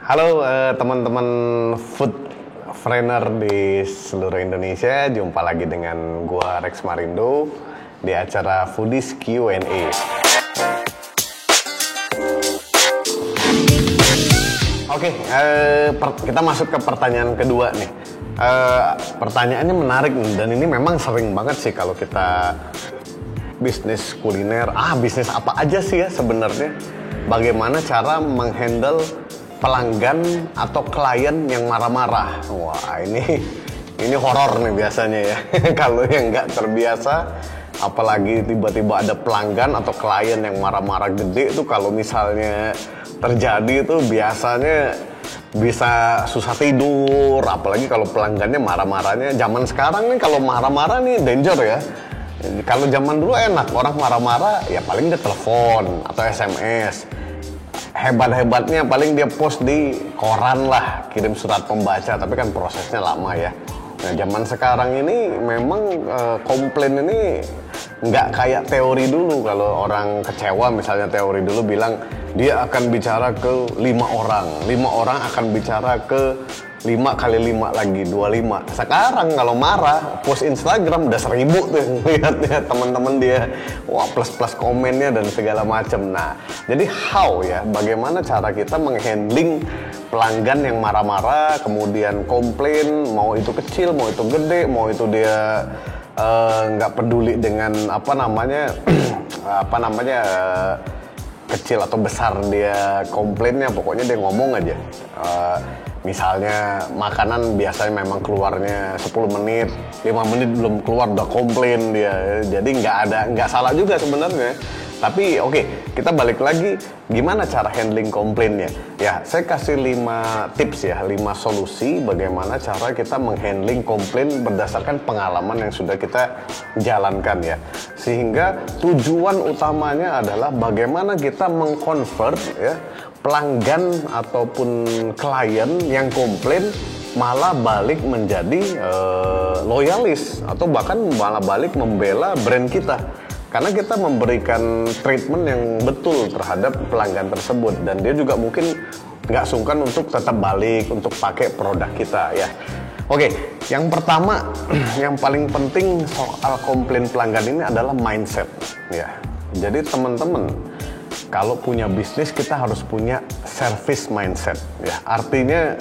Halo teman-teman food trainer di seluruh Indonesia, jumpa lagi dengan gua Rex Marindo di acara Foodies Q&A. Oke, kita masuk ke pertanyaan kedua nih. Pertanyaannya menarik nih, dan ini memang sering banget sih kalau kita bisnis kuliner, bisnis apa aja sih ya sebenarnya. Bagaimana cara menghandle pelanggan atau klien yang marah-marah? Wah, ini horor nih biasanya ya. Kalau yang nggak terbiasa, apalagi tiba-tiba ada pelanggan atau klien yang marah-marah gede itu, kalau misalnya terjadi itu biasanya bisa susah tidur. Apalagi kalau pelanggannya marah-marahnya. Zaman sekarang nih kalau marah-marah nih danger ya. Kalau zaman dulu enak, orang marah-marah ya paling dia telepon atau SMS. Hebat-hebatnya paling dia post di koran lah, kirim surat pembaca, tapi kan prosesnya lama ya. Nah, zaman sekarang ini memang komplain ini nggak kayak teori dulu. Kalau orang kecewa misalnya, teori dulu bilang dia akan bicara ke 5 orang, 5 orang akan bicara ke 5 kali 5 lagi 25. Sekarang kalau marah post Instagram udah 1000 tuh lihatnya teman-teman dia, wah plus komennya dan segala macam. Nah, jadi bagaimana cara kita menghandling pelanggan yang marah-marah, kemudian komplain, mau itu kecil, mau itu gede, mau itu dia nggak peduli dengan kecil atau besar dia komplainnya, pokoknya dia ngomong aja. Misalnya makanan biasanya memang keluarnya 10 menit, 5 menit belum keluar udah komplain dia. Jadi nggak salah juga sebenarnya. Tapi oke, kita balik lagi gimana cara handling komplainnya. Ya, saya kasih 5 tips ya, 5 solusi bagaimana cara kita menghandling komplain berdasarkan pengalaman yang sudah kita jalankan ya. Sehingga tujuan utamanya adalah bagaimana kita mengkonvert ya pelanggan ataupun klien yang komplain malah balik menjadi loyalis, atau bahkan malah balik membela brand kita. Karena kita memberikan treatment yang betul terhadap pelanggan tersebut, dan dia juga mungkin nggak sungkan untuk tetap balik untuk pakai produk kita ya. Oke, yang pertama yang paling penting soal komplain pelanggan ini adalah mindset ya. Jadi teman-teman, kalau punya bisnis kita harus punya service mindset ya. Artinya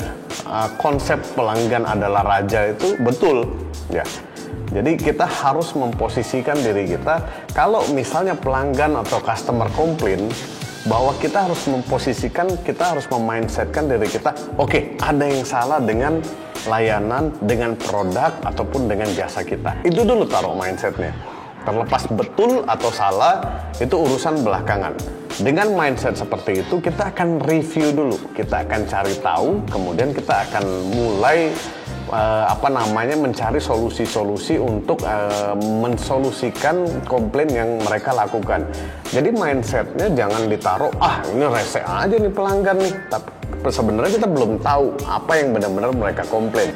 konsep pelanggan adalah raja itu betul ya. Jadi kita harus memposisikan diri kita, kalau misalnya pelanggan atau customer komplain, bahwa kita harus memposisikan, kita harus memindsetkan diri kita, oke, ada yang salah dengan layanan, dengan produk, ataupun dengan jasa kita. Itu dulu taruh mindsetnya. Terlepas betul atau salah, itu urusan belakangan. Dengan mindset seperti itu, kita akan review dulu, kita akan cari tahu, kemudian kita akan mulai mencari solusi-solusi untuk mensolusikan komplain yang mereka lakukan. Jadi mindsetnya jangan ditaruh, ini rese aja nih pelanggan nih, tapi sebenarnya kita belum tahu apa yang benar-benar mereka komplain.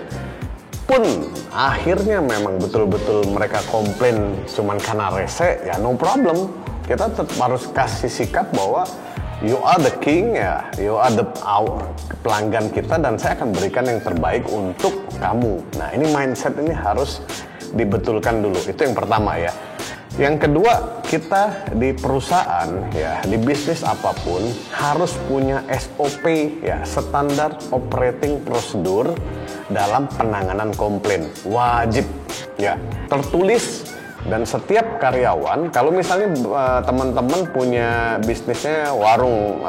Pun akhirnya memang betul-betul mereka komplain cuman karena rese, ya no problem. Kita tetap harus kasih sikap bahwa you are the king ya, you are the pelanggan kita, dan saya akan berikan yang terbaik untuk kamu. Nah, ini mindset ini harus dibetulkan dulu. Itu yang pertama ya. Yang kedua, kita di perusahaan ya, di bisnis apapun harus punya SOP ya, standar operating procedure dalam penanganan komplain. Wajib ya, tertulis. Dan setiap karyawan, kalau misalnya teman-teman punya bisnisnya warung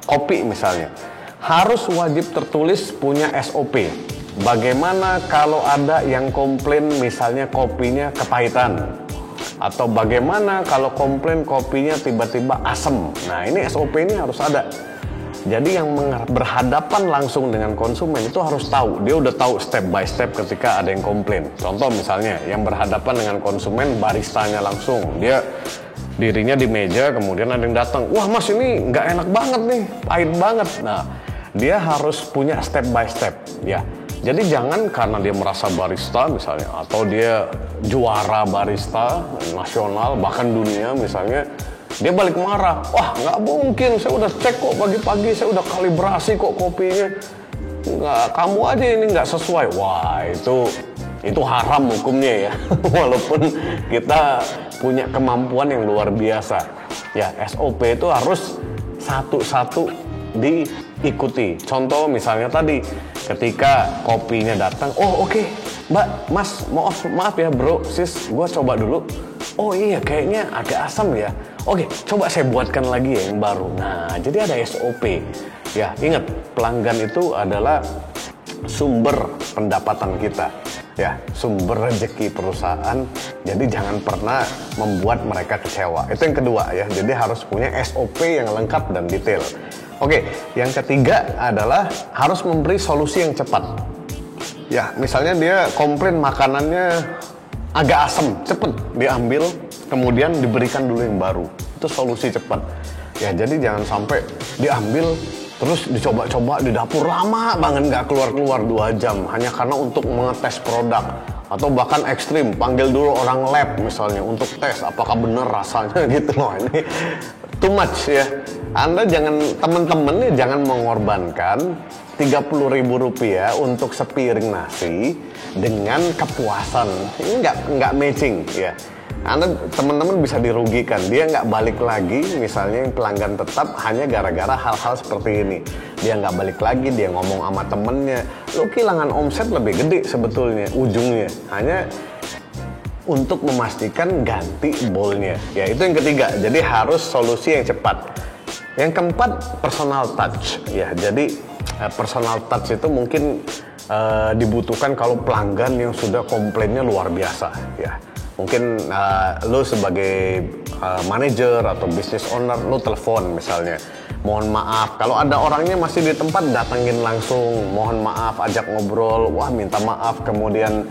kopi misalnya, harus wajib tertulis punya SOP. Bagaimana kalau ada yang komplain misalnya kopinya kepahitan, atau bagaimana kalau komplain kopinya tiba-tiba asem. Nah, ini SOP ini harus ada. Jadi yang berhadapan langsung dengan konsumen itu harus tahu. Dia udah tahu step by step ketika ada yang komplain. Contoh misalnya yang berhadapan dengan konsumen, baristanya langsung. Dia dirinya di meja, kemudian ada yang datang. Wah mas, ini nggak enak banget nih, pahit banget. Nah, dia harus punya step by step ya. Jadi jangan karena dia merasa barista misalnya, atau dia juara barista nasional bahkan dunia misalnya, Dia balik marah, wah nggak mungkin, saya udah cek kok pagi-pagi, saya udah kalibrasi kok kopinya. Nggak, kamu aja ini nggak sesuai. Wah itu haram hukumnya ya. Walaupun kita punya kemampuan yang luar biasa. Ya, SOP itu harus satu-satu diikuti. Contoh misalnya tadi, ketika kopinya datang, oh oke, Mbak, Mas, maaf ya bro, sis, gua coba dulu. Oh iya, kayaknya agak asam ya. Oke, coba saya buatkan lagi ya yang baru. Nah, jadi ada SOP. Ya, ingat, pelanggan itu adalah sumber pendapatan kita. Ya, sumber rezeki perusahaan. Jadi jangan pernah membuat mereka kecewa. Itu yang kedua ya. Jadi harus punya SOP yang lengkap dan detail. Oke, yang ketiga adalah harus memberi solusi yang cepat. Ya, misalnya dia komplain makanannya agak asam, cepet diambil, kemudian diberikan dulu yang baru. Itu solusi cepat. Ya, jadi jangan sampai diambil terus dicoba-coba di dapur lama banget, nggak keluar-keluar 2 jam hanya karena untuk mengetes produk. Atau bahkan ekstrim, panggil dulu orang lab misalnya untuk tes apakah benar rasanya gitu loh. Ini too much ya. Anda jangan, teman-teman jangan mengorbankan Rp30.000 untuk sepiring nasi dengan kepuasan. Ini nggak matching ya. Anda, teman-teman bisa dirugikan. Dia nggak balik lagi, misalnya yang pelanggan tetap hanya gara-gara hal-hal seperti ini. Dia nggak balik lagi, dia ngomong sama temennya. Lo kehilangan omset lebih gede sebetulnya, ujungnya. Hanya untuk memastikan ganti bowlnya. Ya, itu yang ketiga. Jadi harus solusi yang cepat. Yang keempat, personal touch. Ya, jadi personal touch itu mungkin dibutuhkan kalau pelanggan yang sudah komplainnya luar biasa. Ya. Mungkin lo sebagai manajer atau business owner, lo telepon misalnya, mohon maaf, kalau ada orangnya masih di tempat, datangin langsung, mohon maaf, ajak ngobrol, wah minta maaf, kemudian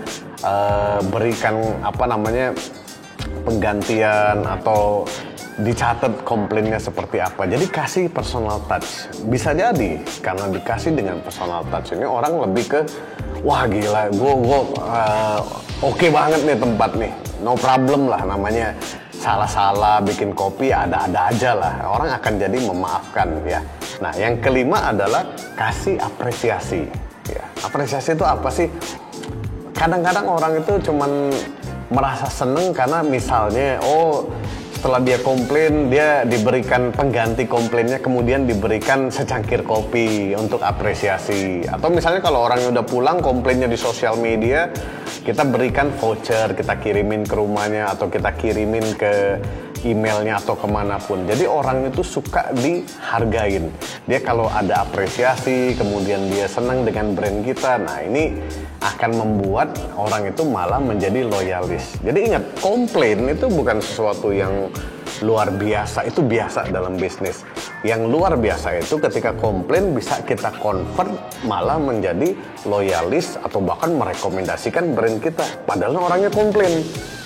berikan penggantian atau dicatat komplainnya seperti apa. Jadi kasih personal touch. Bisa jadi karena dikasih dengan personal touch ini orang lebih ke, wah gila, gue oke banget nih tempat nih, no problem lah, namanya salah-salah bikin kopi ada-ada aja lah, orang akan jadi memaafkan ya. Nah, yang kelima adalah kasih apresiasi ya. Apresiasi itu apa sih? Kadang-kadang orang itu cuman merasa seneng karena misalnya, setelah dia komplain, dia diberikan pengganti komplainnya, kemudian diberikan secangkir kopi untuk apresiasi. Atau misalnya kalau orangnya udah pulang, komplainnya di sosial media, kita berikan voucher, kita kirimin ke rumahnya, atau kita kirimin ke emailnya atau kemanapun. Jadi orang itu suka dihargain. Dia kalau ada apresiasi, kemudian dia senang dengan brand kita, nah ini akan membuat orang itu malah menjadi loyalis. Jadi ingat, komplain itu bukan sesuatu yang luar biasa, itu biasa dalam bisnis. Yang luar biasa itu ketika komplain bisa kita convert malah menjadi loyalis atau bahkan merekomendasikan brand kita, padahal orangnya komplain.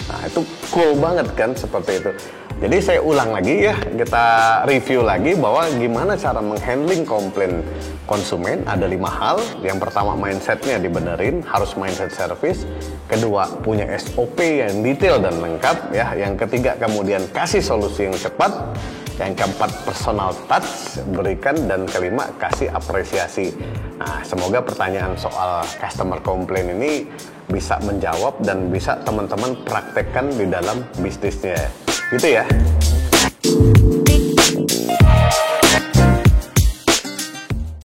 Nah, itu cool banget kan seperti itu. Jadi saya ulang lagi ya, kita review lagi bahwa gimana cara menghandling komplain konsumen. Ada 5 hal. Yang pertama, mindsetnya dibenerin, harus mindset service. Kedua, punya SOP yang detail dan lengkap ya. Yang ketiga, kemudian kasih solusi yang cepat. Yang keempat, personal touch berikan, dan kelima, kasih apresiasi. Nah, semoga pertanyaan soal customer complaint ini bisa menjawab dan bisa teman-teman praktekkan di dalam bisnisnya. Gitu ya.